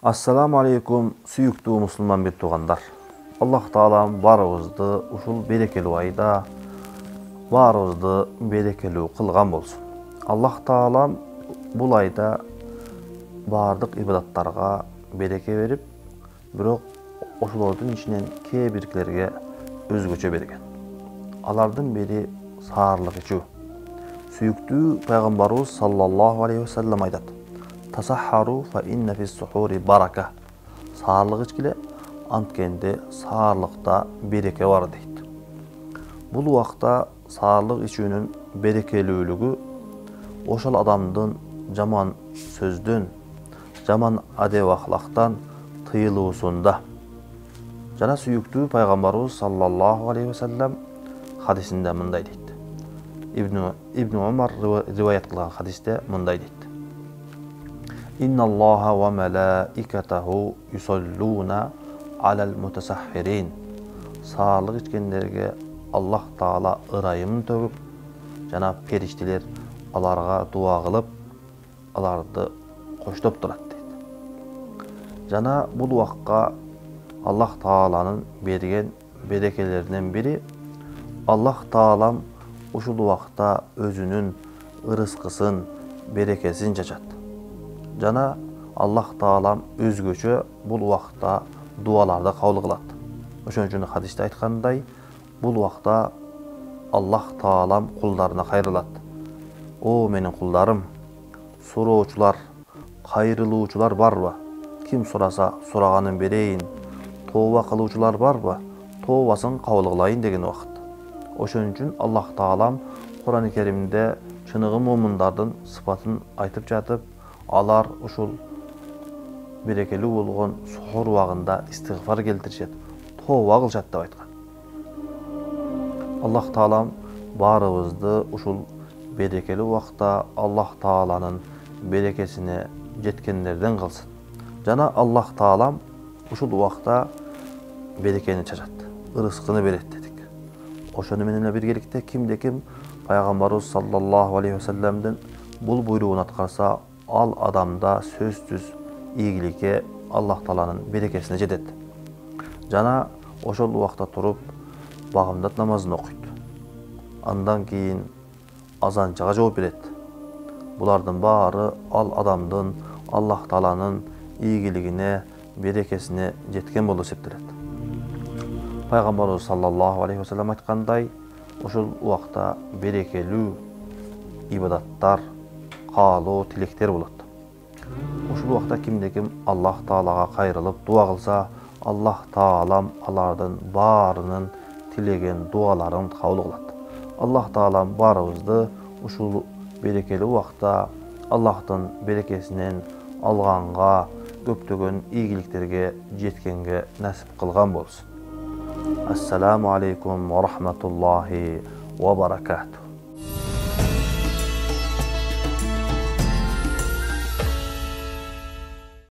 Assalamu alaikum sүйүктүү мусулман бет туугандар. Аллах Таалам барыбызды ушул берекелүү айда барыбызды берекелүү кылган болсун. Аллах Таалам бул айда бардык ибадаттарга береке берип, бирок ошолордун ичинен кээ биркилерге өзгөчө берген. Алардын бири саарлык ичүү. Сүйүктүү пайгамбарыбыз саллаллаху алейхи ва саллям айтат: "Тасаххару фа инна фис сухури барака." Саарлык ичкиле, анткенде саарлыкта береке бар дейт. Бул убакта саарлык ичүүнүн берекелүүлүгү ошол адамдын жаман сөздөн, жаман адеп ахлактан тыйылуусунда. Жана сүйүктүү пайгамбарыбыз саллаллаху алейхи ва саллям хадисинде мындай дейт. Ибн Умар риваят кылган хадисте мындай дейт: "Инналлаха ва малаикатаху юсаллуна алал мутасаххирин." Саарлык ичкендерге Аллах Таала ырайымын төгүп, жана периштелер аларга дуа кылып, аларды коштоп турат дейт. Жана бул убакка Аллах Тааланын берген берекелеринен бири, Аллах Таалам ушул убакта өзүнүн ырыскысын, берекесин чачат. Жана Аллах Таалам өзгөчө бул убакта дуаларды кабыл кылат. Ошон үчүн хадисте айткандай, бул убакта Аллах Таалам кулдарына кайрылат. "О менин кулдарым, суроочулар, кайрылуучулар барбы? Ким сураса сураганын берейин. Тооба кылуучулар барбы? Тообасын кабыл кылайын" деген убакыт. Ошон үчүн Аллах Таалам Кур'ан-ы Керимде чыныгы момундардын сыпатын айтып жатып, алар ушул берекелүү болгон сухур убагында истигфар келтиришет, тооба кылышат деп айткан. Аллах Таалам барыбызды ушул берекелүү убакта Аллах Тааланын берекесине жеткендерден кылсын. Жана Аллах Таалам ушул убакта берекени чачат, ырыскыны берет дедик. Ошону менен биргеликте кимде-ким пайгамбарыбыз саллаллаху алейхи ва саллямдын бул буйругун аткарса, ал адамда сөзсүз ийгиликке Аллах Тааланын берекесине жетет. Жана ошол убакта туруп багымдат намазын окуйт. Андан кийин азанчага жооп берет. Булардын баары ал адамдын Аллах Тааланын ийгилигине, берекесине жеткен болуп эсептелет. Пайгамбарыбыз саллаллаху алейхи ва саллям айткандай, ошол убакта берекелүү ибадаттар, каалоо, тилектер болот. Ушул убакта кимде-ким Аллах Таалага кайрылып дуа кылса, Аллах Таалам алардын баарынын тилеген дуаларын кабыл кылат. Аллах Таалам баарыбызды ушул берекелүү убакта Аллахтын берекесинен алганга, көптөгөн ийгиликтерге жеткенге насип кылган болсун. Ассаламу алейкум ва рахматуллахи ва баракатух.